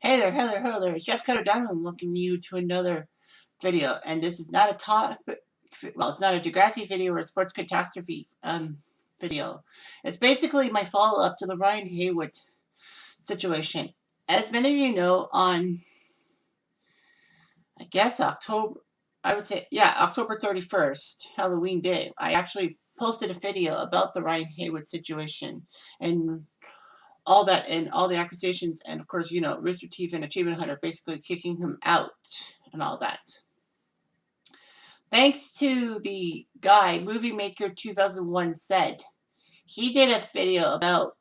Hello there. It's Jeff Cutter Diamond welcoming you to another video. And this is not a topic, well, it's not a Degrassi video or a sports catastrophe video. It's basically my follow-up to the Ryan Haywood situation. As many of you know, on, I guess, October 31st, Halloween Day, I actually posted a video about the Ryan Haywood situation and all that and all the accusations, and of course, Rooster Teeth and Achievement Hunter basically kicking him out and all that. Thanks to the guy, Movie Maker 2001 said, he did a video about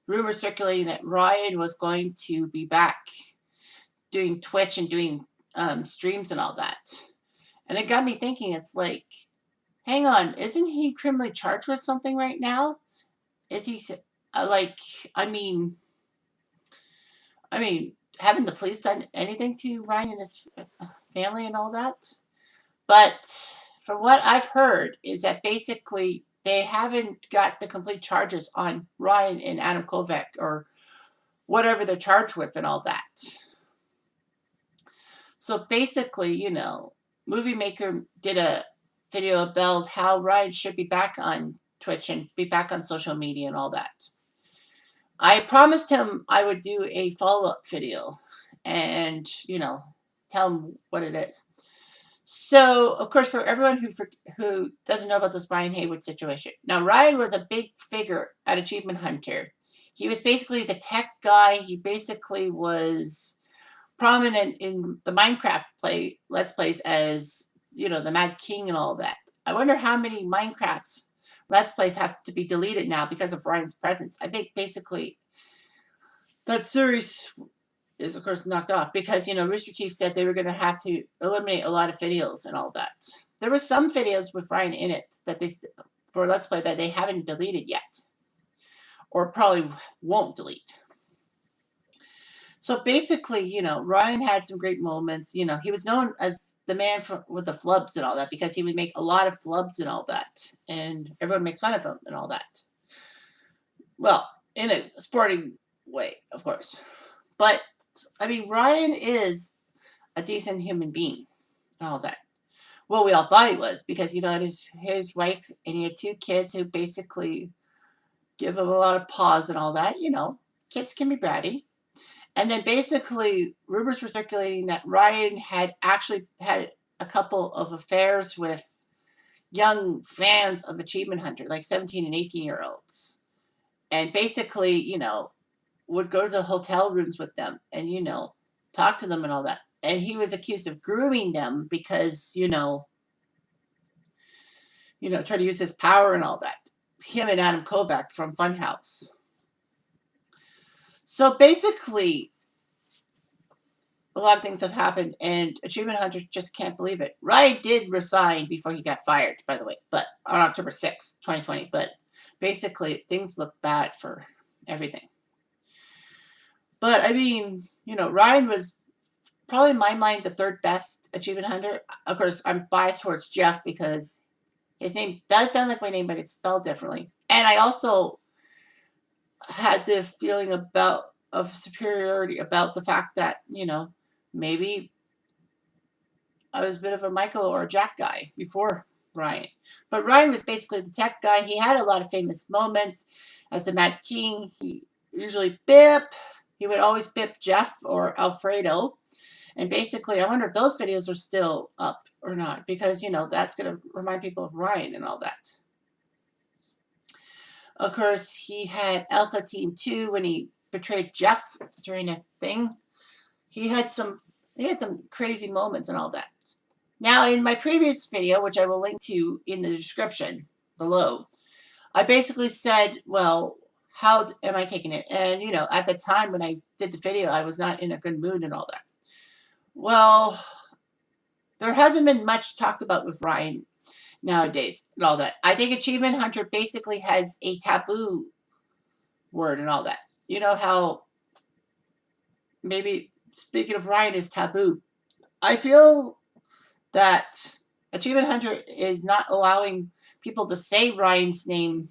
rumors circulating that Ryan was going to be back doing Twitch and doing streams and all that. And it got me thinking, it's like, hang on, isn't he criminally charged with something right now? Is he, I mean, haven't the police done anything to Ryan and his family and all that? But from what I've heard is that basically they haven't got the complete charges on Ryan and Adam Kovac or whatever they're charged with and all that. So basically, Movie Maker did a video about how Ryan should be back on Twitch and be back on social media and all that. I promised him I would do a follow-up video and, tell him what it is. So, of course, for everyone who doesn't know about this Ryan Haywood situation. Now, Ryan was a big figure at Achievement Hunter. He was basically the tech guy. He basically was prominent in the Minecraft Let's Plays as, the Mad King and all that. I wonder how many Minecraft's Let's Plays have to be deleted now because of Ryan's presence. I think basically that series is, of course, knocked off because, Rooster Teeth said they were going to have to eliminate a lot of videos and all that. There were some videos with Ryan in it that for Let's Play that they haven't deleted yet or probably won't delete. So basically, Ryan had some great moments. He was known as the man with the flubs and all that because he would make a lot of flubs and all that. And everyone makes fun of him and all that. Well, in a sporting way, of course. But, Ryan is a decent human being and all that. Well, we all thought he was because, his wife and he had 2 kids who basically give him a lot of pause and all that. Kids can be bratty. And then basically, rumors were circulating that Ryan had actually had a couple of affairs with young fans of Achievement Hunter, like 17 and 18-year-olds. And basically, would go to the hotel rooms with them and, talk to them and all that. And he was accused of grooming them because, try to use his power and all that. Him and Adam Kovac from Funhouse. So basically, a lot of things have happened, and Achievement Hunter just can't believe it. Ryan did resign before he got fired, by the way, but on October 6th, 2020. But basically, things look bad for everything. But, Ryan was probably, in my mind, the 3rd best Achievement Hunter. Of course, I'm biased towards Jeff because his name does sound like my name, but it's spelled differently. And I also had the feeling of superiority about the fact that, maybe I was a bit of a Michael or a Jack guy before Ryan. But Ryan was basically the tech guy. He had a lot of famous moments as the Mad King. He usually he would always bip Jeff or Alfredo. And basically, I wonder if those videos are still up or not because, that's going to remind people of Ryan and all that. Of course, he had Alpha Team 2 when he betrayed Jeff during a thing. He had some crazy moments and all that. Now, in my previous video, which I will link to in the description below, I basically said, well, how am I taking it? And, at the time when I did the video, I was not in a good mood and all that. Well, there hasn't been much talked about with Ryan nowadays and all that. I think Achievement Hunter basically has a taboo word and all that. You know how maybe speaking of Ryan is taboo. I feel that Achievement Hunter is not allowing people to say Ryan's name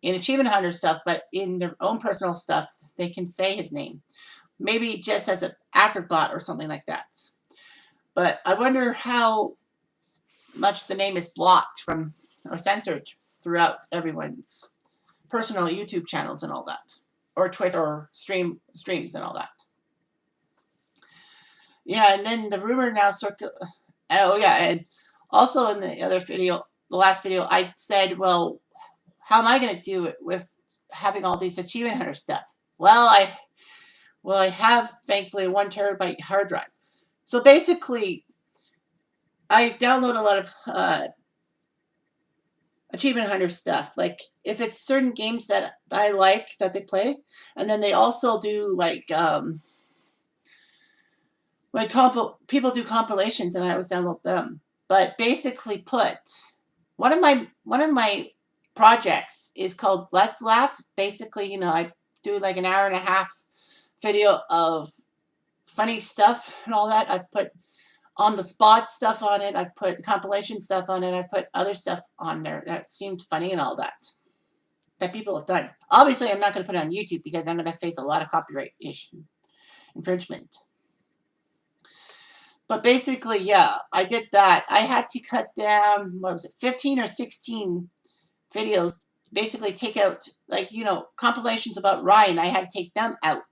in Achievement Hunter stuff, but in their own personal stuff, they can say his name. Maybe just as an afterthought or something like that. But I wonder how much the name is blocked from or censored throughout everyone's personal YouTube channels and all that, or Twitter or streams and all that. Yeah, and then the rumor now Oh yeah, and also in the other video, the last video, I said, well, how am I going to do it with having all these achievement hunter stuff? Well, I have thankfully a 1 terabyte hard drive. So basically, I download a lot of achievement hunter stuff. Like if it's certain games that I like that they play, and then they also do like people do compilations, and I always download them. But basically, one of my projects is called Let's Laugh. Basically, I do like an hour and a half video of funny stuff and all that. I've put on the spot stuff on it. I've put compilation stuff on it. I've put other stuff on there that seemed funny and all that people have done. Obviously, I'm not going to put it on YouTube because I'm going to face a lot of copyright issue infringement. But basically, yeah, I did that. I had to cut down, 15 or 16 videos. Basically, take out, like, compilations about Ryan. I had to take them out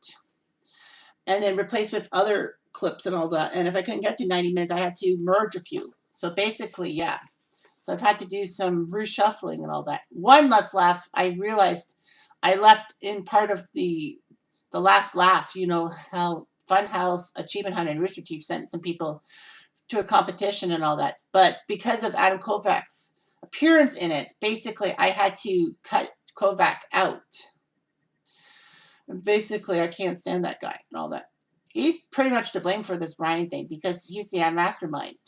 and then replace with other clips and all that. And if I couldn't get to 90 minutes, I had to merge a few. So basically, yeah. So I've had to do some reshuffling and all that. One Let's Laugh, I realized I left in part of the last laugh, how Funhouse, Achievement Hunter, and Rooster Teeth sent some people to a competition and all that. But because of Adam Kovac's appearance in it, basically I had to cut Kovac out. And basically, I can't stand that guy and all that. He's pretty much to blame for this Ryan thing because he's the mastermind.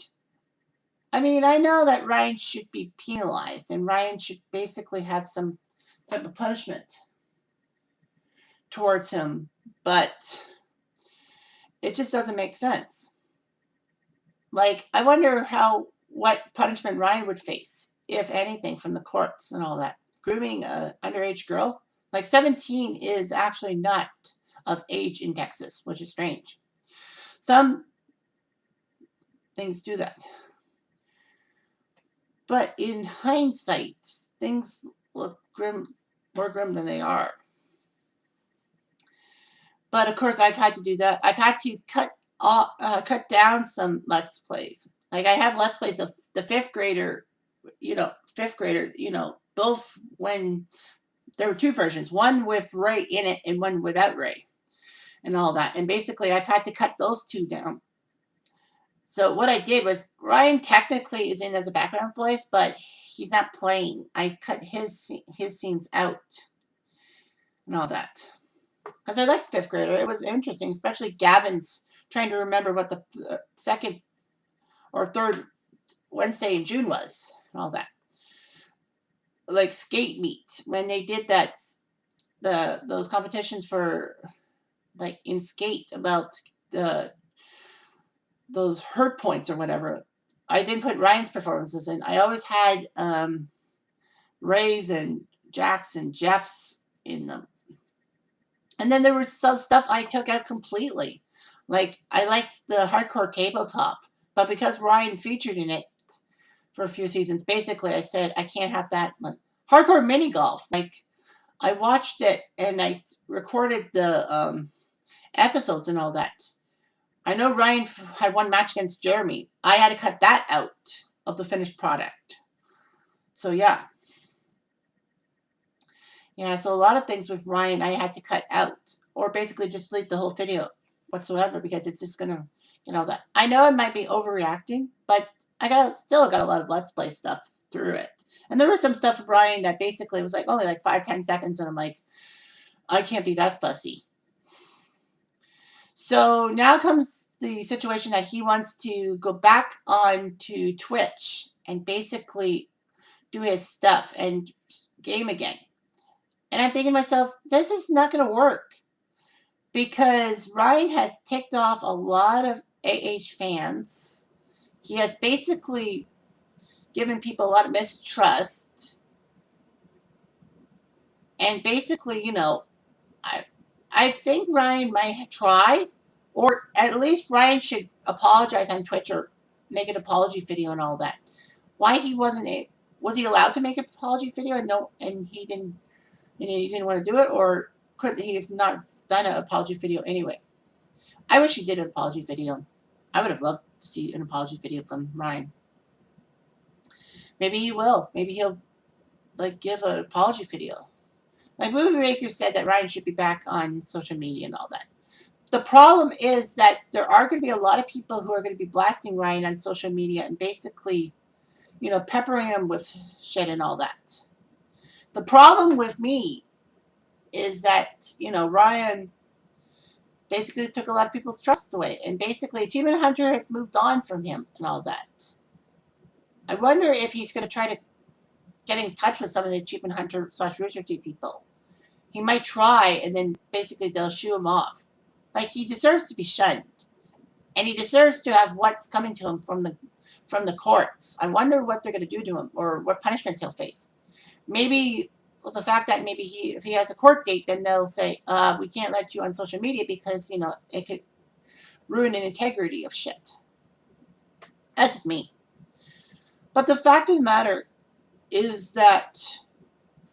I mean, I know that Ryan should be penalized and Ryan should basically have some type of punishment towards him, but it just doesn't make sense. Like, I wonder what punishment Ryan would face, if anything, from the courts and all that. Grooming an underage girl? Like, 17 is actually not of age in Texas, which is strange. Some things do that. But in hindsight, things look more grim than they are. But of course, I've had to do that. I've had to cut down some Let's Plays. Like I have Let's Plays of the fifth graders, both when there were two versions, one with Ray in it and one without Ray and all that. And basically, I've had to cut those two down. So what I did was Ryan technically is in as a background voice, but he's not playing. I cut his scenes out and all that. Because I liked fifth grader. It was interesting, especially Gavin's trying to remember what the second or third Wednesday in June was and all that. Like skate meet when they did that, those competitions for like in skate about those hurt points or whatever. I didn't put Ryan's performances in. I always had Ray's and Jack's and Jeff's in them. And then there was some stuff I took out completely. Like, I liked the hardcore tabletop, but because Ryan featured in it for a few seasons, basically I said, I can't have that one. Hardcore mini golf. Like, I watched it and I recorded the episodes and all that. I know Ryan had one match against Jeremy. I had to cut that out of the finished product. So, yeah. Yeah, so a lot of things with Ryan I had to cut out or basically just delete the whole video whatsoever because it's just going to, that. I know I might be overreacting, but I still got a lot of Let's Play stuff through it. And there was some stuff with Ryan that basically was like only like 5-10 seconds and I'm like, I can't be that fussy. So now comes the situation that he wants to go back on to Twitch and basically do his stuff and game again. And I'm thinking to myself, this is not going to work because Ryan has ticked off a lot of fans. He has basically given people a lot of mistrust. And basically, I I think Ryan might try, or at least Ryan should apologize on Twitch or make an apology video and all that. Why he wasn't a Was he allowed to make an apology video and no, and he didn't want to do it, or could he have not done an apology video anyway? I wish he did an apology video. I would have loved to see an apology video from Ryan. Maybe he will. Maybe he'll like give an apology video. Like Movie Maker said that Ryan should be back on social media and all that. The problem is that there are going to be a lot of people who are going to be blasting Ryan on social media and basically, peppering him with shit and all that. The problem with me is that, Ryan basically took a lot of people's trust away. And basically, Achievement Hunter has moved on from him and all that. I wonder if he's going to try to get in touch with some of the Achievement Hunter / Rooster Teeth people. He might try, and then basically they'll shoo him off. Like, he deserves to be shunned. And he deserves to have what's coming to him from the courts. I wonder what they're going to do to him, or what punishments he'll face. Maybe with the fact that maybe if he has a court date, then they'll say, we can't let you on social media because, it could ruin an integrity of shit. That's just me. But the fact of the matter is that,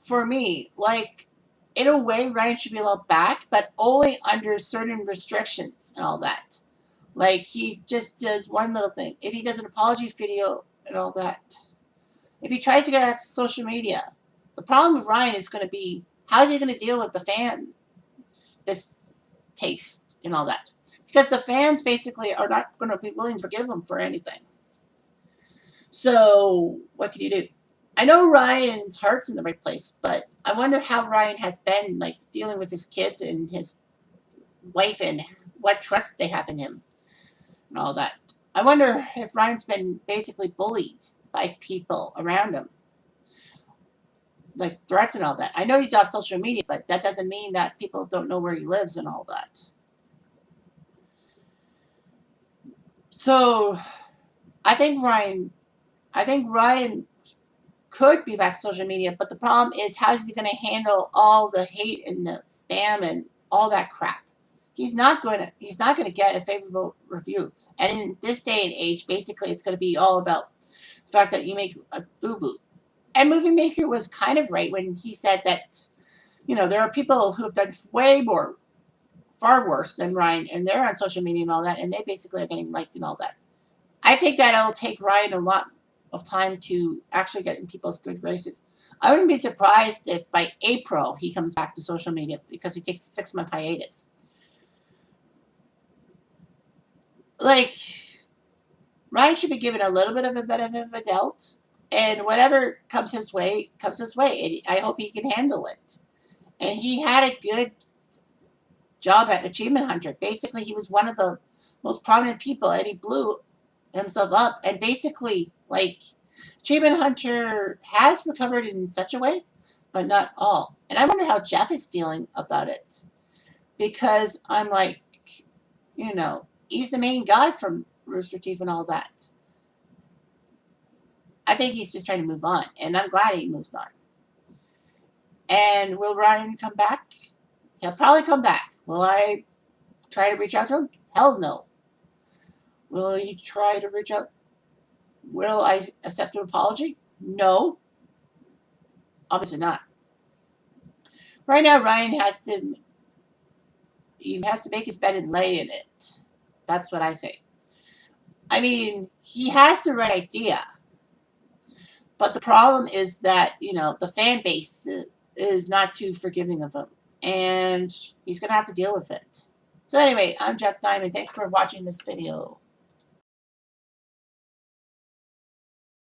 for me, like, in a way, Ryan should be allowed back, but only under certain restrictions and all that. Like, he just does one little thing. If he does an apology video and all that. If he tries to get on social media, the problem with Ryan is going to be, how is he going to deal with the fan distaste and all that? Because the fans basically are not going to be willing to forgive him for anything. So, what can you do? I know Ryan's heart's in the right place, but I wonder how Ryan has been, like, dealing with his kids and his wife and what trust they have in him and all that. I wonder if Ryan's been basically bullied by people around him, like threats and all that. I know he's off social media, but that doesn't mean that people don't know where he lives and all that. So, I think Ryan could be back to social media, but the problem is, how is he going to handle all the hate and the spam and all that crap? He's not going to get a favorable review. And in this day and age, basically, it's going to be all about the fact that you make a boo-boo. And Movie Maker was kind of right when he said that, there are people who have done far worse than Ryan, and they're on social media and all that, and they basically are getting liked and all that. I think that it'll take Ryan a lot of time to actually get in people's good graces. I wouldn't be surprised if by April he comes back to social media, because he takes a 6-month hiatus. Like, Ryan should be given a little bit of a benefit of a doubt, and whatever comes his way, comes his way. And I hope he can handle it. And he had a good job at Achievement Hunter. Basically, he was one of the most prominent people, and he blew himself up. And basically, like, Achievement Hunter has recovered in such a way, but not all. And I wonder how Jeff is feeling about it, because I'm like, he's the main guy from Rooster Teeth and all that. I think he's just trying to move on, and I'm glad he moves on. And will Ryan come back? He'll probably come back. Will I try to reach out to him? Hell no. Will he try to reach out? Will I accept an apology? No. Obviously not. Right now, Ryan has to make his bed and lay in it. That's what I say. I mean, he has the right idea. But the problem is that, the fan base is not too forgiving of him. And he's going to have to deal with it. So anyway, I'm Jeff Diamond. Thanks for watching this video.